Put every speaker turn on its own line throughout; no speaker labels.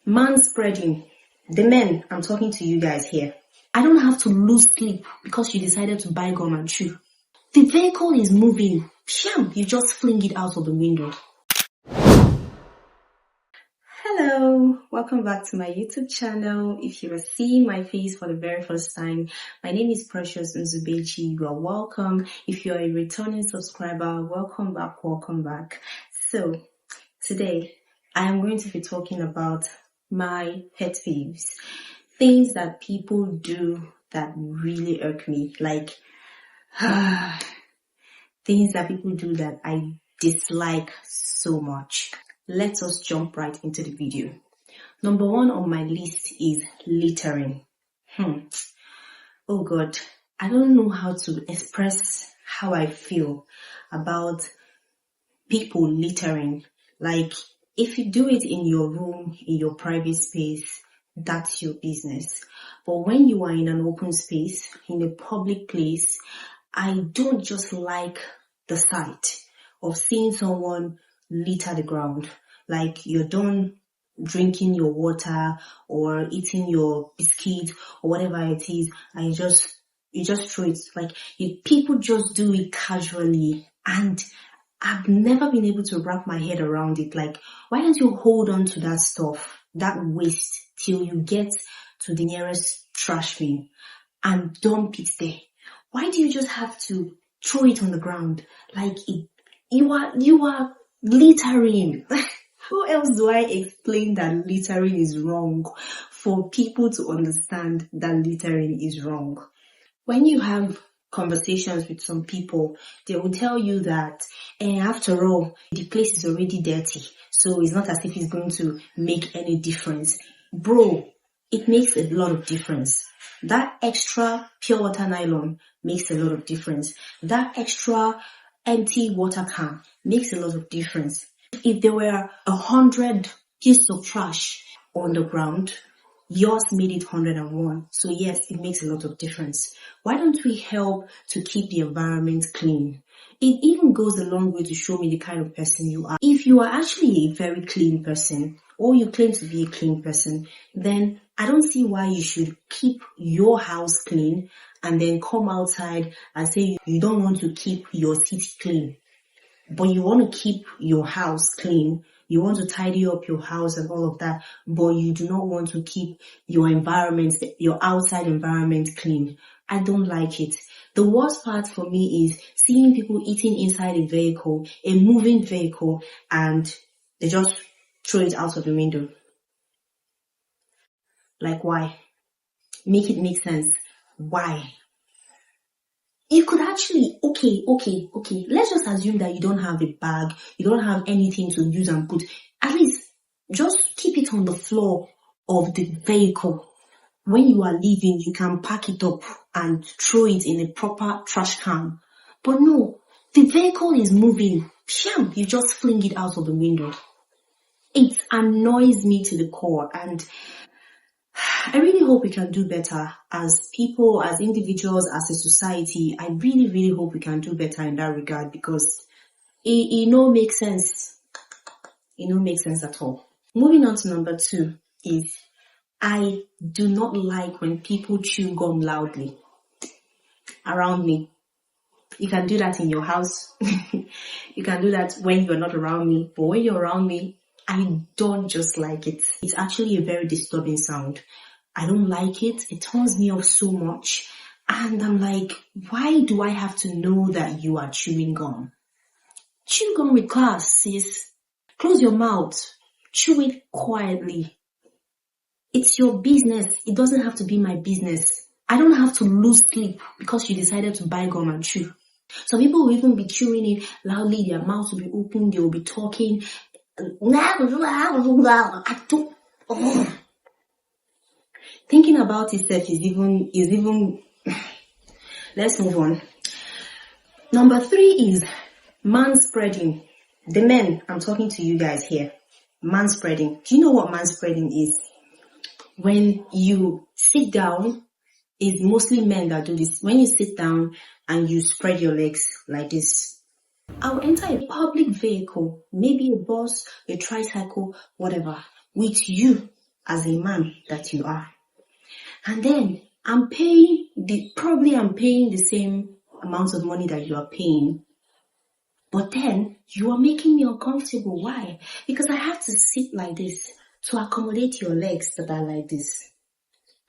Man spreading. The men, I'm talking to you guys here. I don't have to lose sleep because you decided to buy gum and chew. The vehicle is moving. Sham, you just fling it out of the window. Hello, welcome back to my YouTube channel. If you are seeing my face for the very first time, my name is Precious Nzubechi. You are welcome. If you are a returning subscriber, welcome back, welcome back. So, today, I am going to be talking about my pet peeves. Things that people do that really irk me. Like, things that people do that I dislike so much. Let us jump right into the video. Number one on my list is littering. Oh God, I don't know how to express how I feel about people littering. Like, if you do it in your room, in your private space, that's your business. But when you are in an open space, in a public place, I don't just like the sight of seeing someone litter the ground. Like, you're done drinking your water or eating your biscuit or whatever it is, and you just throw it. Like, people just do it casually, and I've never been able to wrap my head around it. Like, why don't you hold on to that stuff, that waste, till you get to the nearest trash bin and dump it there? Why do you just have to throw it on the ground? Like, you are littering. How else do I explain that littering is wrong for people to understand that littering is wrong? When you have conversations with some people, they will tell you that, after all, the place is already dirty, so it's not as if it's going to make any difference. Bro, it makes a lot of difference. That extra pure water nylon makes a lot of difference. That extra empty water can makes a lot of difference. If there were 100 pieces of trash on the ground, yours made it 101. So yes, it makes a lot of difference. Why don't we help to keep the environment clean? It even goes a long way to show me the kind of person you are. If you are actually a very clean person, or you claim to be a clean person, then I don't see why you should keep your house clean and then come outside and say you don't want to keep your city clean. But you want to keep your house clean, you want to tidy up your house and all of that, but you do not want to keep your environment, your outside environment clean. I don't like it. The worst part for me is seeing people eating inside a vehicle, a moving vehicle, and they just throw it out of the window. Like, why? Make it make sense. Why? You could actually, okay. Let's just assume that you don't have a bag, you don't have anything to use and put. At least just keep it on the floor of the vehicle. When you are leaving, you can pack it up and throw it in a proper trash can. But no, the vehicle is moving. Sham, you just fling it out of the window. It annoys me to the core, and I really hope we can do better as people, as individuals, as a society. I really hope we can do better in that regard, because it no makes sense. It no makes sense at all. Moving on to number two is, I do not like when people chew gum loudly around me. You can do that in your house. You can do that when you're not around me. But when you're around me, I don't just like it. It's actually a very disturbing sound. I don't like it. It turns me off so much. And I'm like, why do I have to know that you are chewing gum? Chew gum with class, sis. Close your mouth. Chew it quietly. It's your business. It doesn't have to be my business. I don't have to lose sleep because you decided to buy gum and chew. Some people will even be chewing it loudly. Their mouths will be open. They will be talking. I don't. Oh. Thinking about itself is even. Let's move on. Number three is manspreading. The men, I'm talking to you guys here. Manspreading. Do you know what manspreading is? When you sit down, it's mostly men that do this. When you sit down and you spread your legs like this, I'll enter a public vehicle, maybe a bus, a tricycle, whatever, with you. as a man that you are. And then I'm paying the same amount of money that you are paying. But then you are making me uncomfortable. Why? Because I have to sit like this to accommodate your legs that are like this.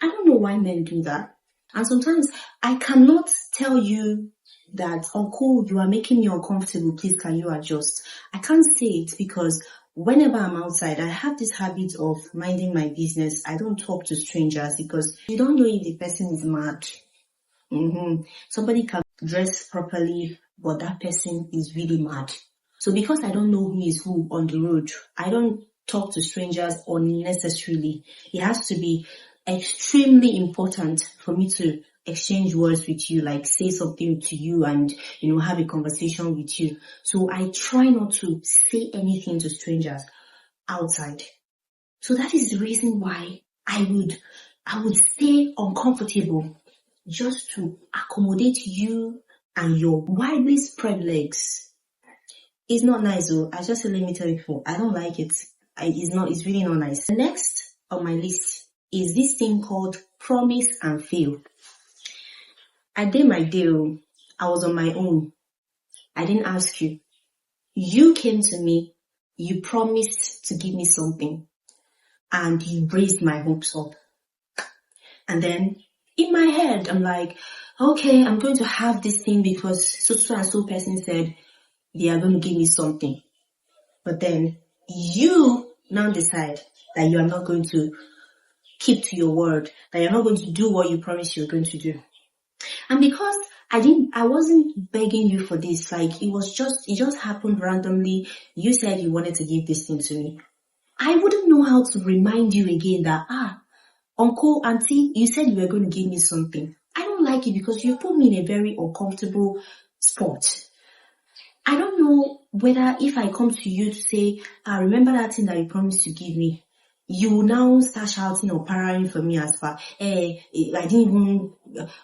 I don't know why men do that. And sometimes I cannot tell you that, uncle, you are making me uncomfortable. Please, can you adjust? I can't say it because whenever I'm outside, I have this habit of minding my business. I don't talk to strangers because you don't know if the person is mad. Somebody can dress properly, but that person is really mad. So because I don't know who is who on the road, I don't talk to strangers unnecessarily. It has to be extremely important for me to exchange words with you, like say something to you and, have a conversation with you. So I try not to say anything to strangers outside. So that is the reason why I would stay uncomfortable just to accommodate you and your widely spread legs. It's not nice though. I just let me tell you before, I don't like it. It's really not nice. The next on my list is this thing called promise and fail. I did my deal. I was on my own. I didn't ask you. You came to me. You promised to give me something. And you raised my hopes up. And then in my head, I'm like, okay, I'm going to have this thing because so and so person said they are going to give me something. But then you now decide that you are not going to keep to your word, that you're not going to do what you promised you're going to do. And because I wasn't begging you for this, like it just happened randomly. You said you wanted to give this thing to me. I wouldn't know how to remind you again that, uncle, auntie, you said you were going to give me something. I don't like it because you put me in a very uncomfortable spot. I don't know whether if I come to you to say, remember that thing that you promised to give me, you will now start shouting or parrying for me as far, I didn't even,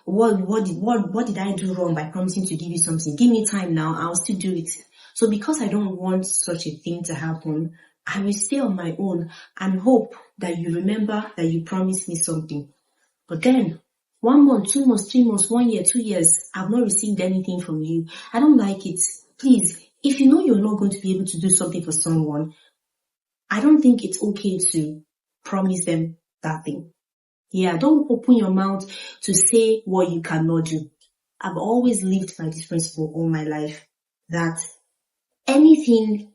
what did I do wrong by promising to give you something? Give me time now, I'll still do it. So because I don't want such a thing to happen, I will stay on my own and hope that you remember that you promised me something. But then, 1 month, 2 months, 3 months, 1 year, 2 years, I've not received anything from you. I don't like it. Please, if you know you're not going to be able to do something for someone, I don't think it's okay to promise them that thing. Yeah, don't open your mouth to say what you cannot do. I've always lived by this principle all my life, that anything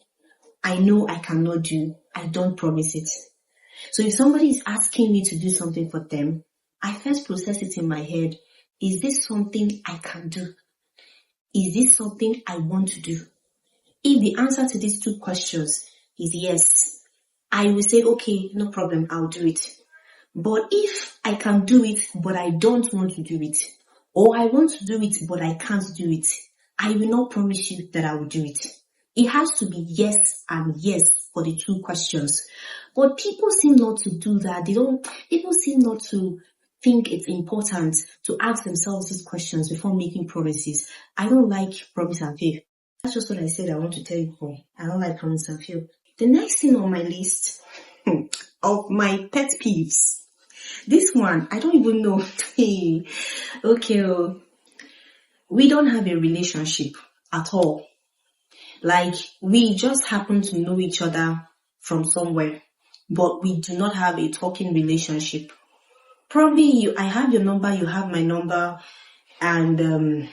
I know I cannot do, I don't promise it. So if somebody is asking me to do something for them, I first process it in my head. Is this something I can do? Is this something I want to do? If the answer to these 2 questions is yes, I will say, okay, no problem, I'll do it. But if I can do it, but I don't want to do it, or I want to do it, but I can't do it, I will not promise you that I will do it. It has to be yes and yes for the 2 questions. But people seem not to do that. People seem not to think it's important to ask themselves these questions before making promises. I don't like promise and fail. That's just what I said I want to tell you. I don't like promise and fail. The next thing on my list of my pet peeves. This one, I don't even know. Okay, we don't have a relationship at all. Like, we just happen to know each other from somewhere, but we do not have a talking relationship. Probably I have your number, you have my number, and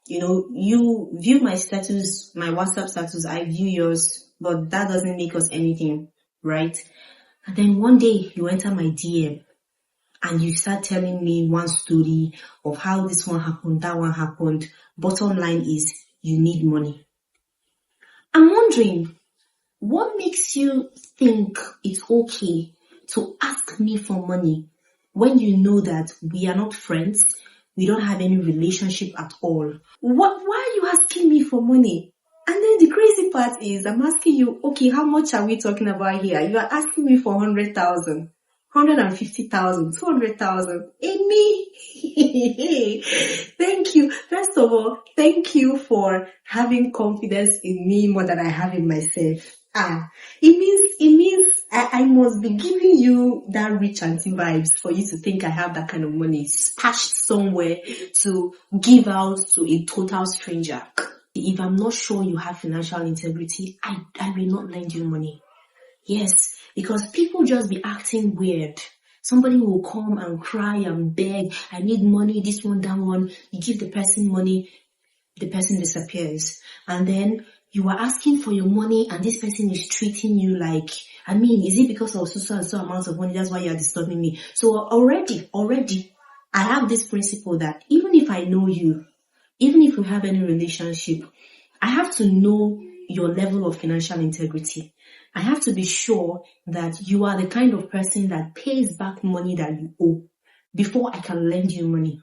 you view my status, my WhatsApp status, I view yours, but that doesn't make us anything, right? And then one day you enter my DM and you start telling me one story of how this one happened, that one happened. Bottom line is you need money. I'm wondering, what makes you think it's okay to ask me for money when you know that we are not friends, we don't have any relationship at all? Why are you asking me for money? And then the crazy part is, I'm asking you, okay, how much are we talking about here? You are asking me for 100,000, 150,000, 200,000. Amy, thank you. First of all, thank you for having confidence in me more than I have in myself. It means I must be giving you that rich auntie vibes for you to think I have that kind of money splashed somewhere to give out to a total stranger. If I'm not sure you have financial integrity, I will not lend you money. Yes, because people just be acting weird. Somebody will come and cry and beg, I need money, this one, that one. You give the person money, the person disappears. And then you are asking for your money and this person is treating you like, I mean, is it because of so and so amount of money? That's why you are disturbing me. So already, I have this principle that even if I know you, even if we have any relationship, I have to know your level of financial integrity. I have to be sure that you are the kind of person that pays back money that you owe before I can lend you money.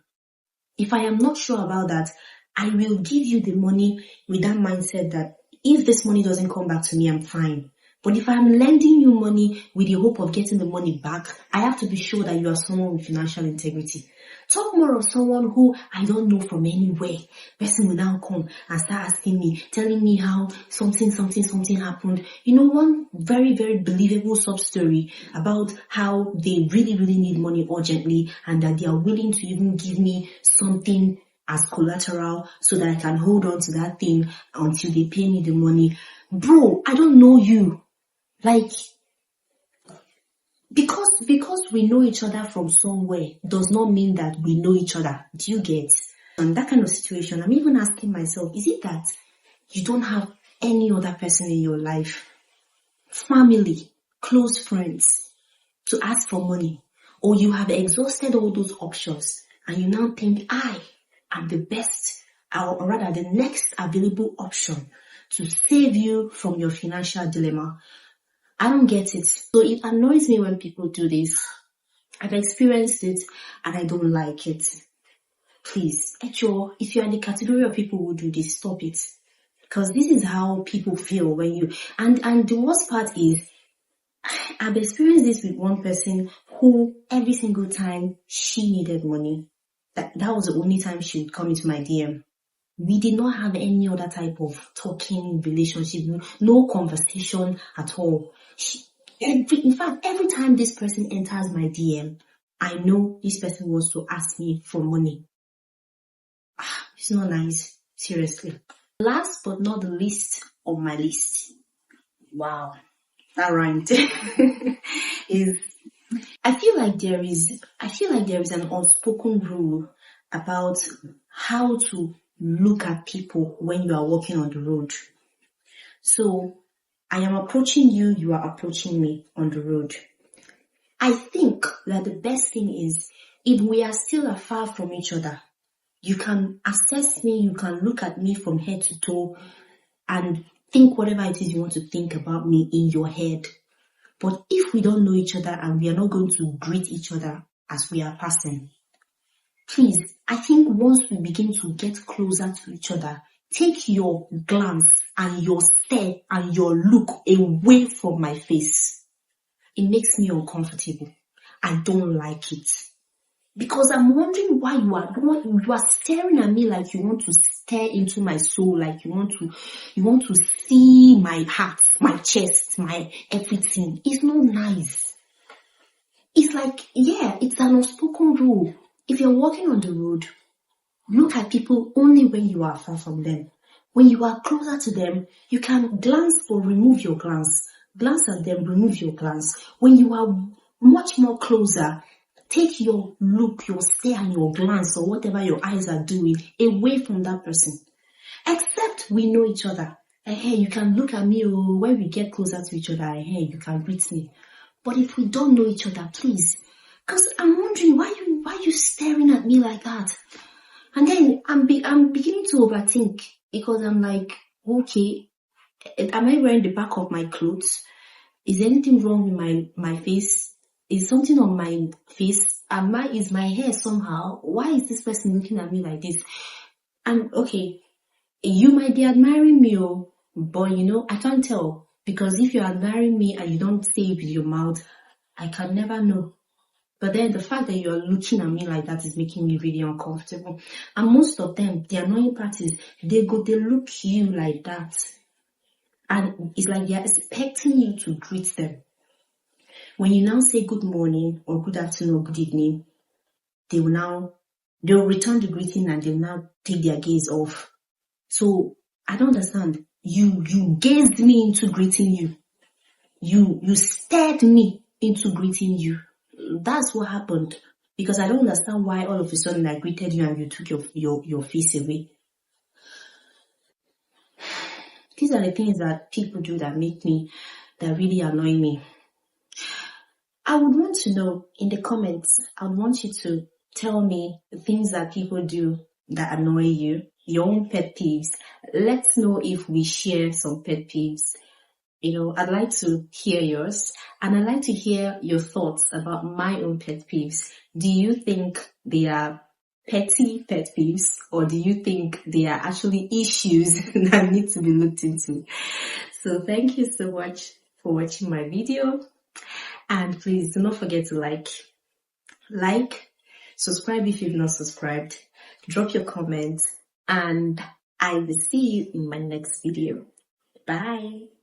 If I am not sure about that, I will give you the money with that mindset that if this money doesn't come back to me, I'm fine. But if I'm lending you money with the hope of getting the money back, I have to be sure that you are someone with financial integrity. Talk more of someone who I don't know from anywhere. Person will now come and start asking me, telling me how something happened. You know, one very, very believable sub story about how they really, really need money urgently and that they are willing to even give me something as collateral so that I can hold on to that thing until they pay me the money. Bro, I don't know you. Like, because we know each other from somewhere does not mean that we know each other. Do you get? And that kind of situation, I'm even asking myself, is it that you don't have any other person in your life, family, close friends, to ask for money? Or you have exhausted all those options and you now think, I am the best, or rather the next available option to save you from your financial dilemma. I don't get it. So it annoys me when people do this. I've experienced it and I don't like it. Please, if you're in the category of people who do this, stop it. Because this is how people feel when you... And the worst part is, I've experienced this with one person who every single time she needed money, that was the only time she would come into my DM. We did not have any other type of talking relationship, no conversation at all. In fact, every time this person enters my DM, I know this person wants to ask me for money. It's not nice, seriously. Last but not the least on my list, wow, that rhymed, is I feel like there is an unspoken rule about how to look at people when you are walking on the road. So I am approaching you, you are approaching me on the road. I think that the best thing is if we are still afar from each other, you can assess me, you can look at me from head to toe and think whatever it is you want to think about me in your head. But if we don't know each other and we are not going to greet each other as we are passing, please, I think once we begin to get closer to each other, take your glance and your stare and your look away from my face. It makes me uncomfortable. I don't like it. Because I'm wondering why you are staring at me like you want to stare into my soul, like you want to see my heart, my chest, my everything. It's not nice. It's like, yeah, it's an unspoken rule. If you're walking on the road, look at people only when you are far from them. When you are closer to them, you can glance or remove your glance. Glance at them, remove your glance. When you are much more closer, take your look, your stare and your glance or whatever your eyes are doing away from that person. Except we know each other. Hey, you can look at me when we get closer to each other. Hey, you can greet me. But if we don't know each other, please. Because I'm wondering why you staring at me like that? And then I'm beginning to overthink because I'm like, okay, am I wearing the back of my clothes? Is anything wrong with my face? Is something on my face? Is my hair somehow? Why is this person looking at me like this? And okay, you might be admiring me, but I can't tell. Because if you're admiring me and you don't say it with your mouth, I can never know. But then the fact that you're looking at me like that is making me really uncomfortable. And most of them, the annoying part is they look you like that. And it's like they're expecting you to greet them. When you now say good morning or good afternoon or good evening, they'll return the greeting and they'll now take their gaze off. So I don't understand. You gazed me into greeting you. You stared me into greeting you. That's what happened. Because I don't understand why all of a sudden I greeted you and you took your face away. These are the things that people do that really annoy me. I would want to know in the comments, I would want you to tell me the things that people do that annoy you, your own pet peeves. Let's know if we share some pet peeves. I'd like to hear yours, and I'd like to hear your thoughts about my own pet peeves. Do you think they are petty pet peeves, or do you think they are actually issues that need to be looked into? So thank you so much for watching my video, and please do not forget to like, subscribe if you've not subscribed, drop your comments, and I will see you in my next video. Bye.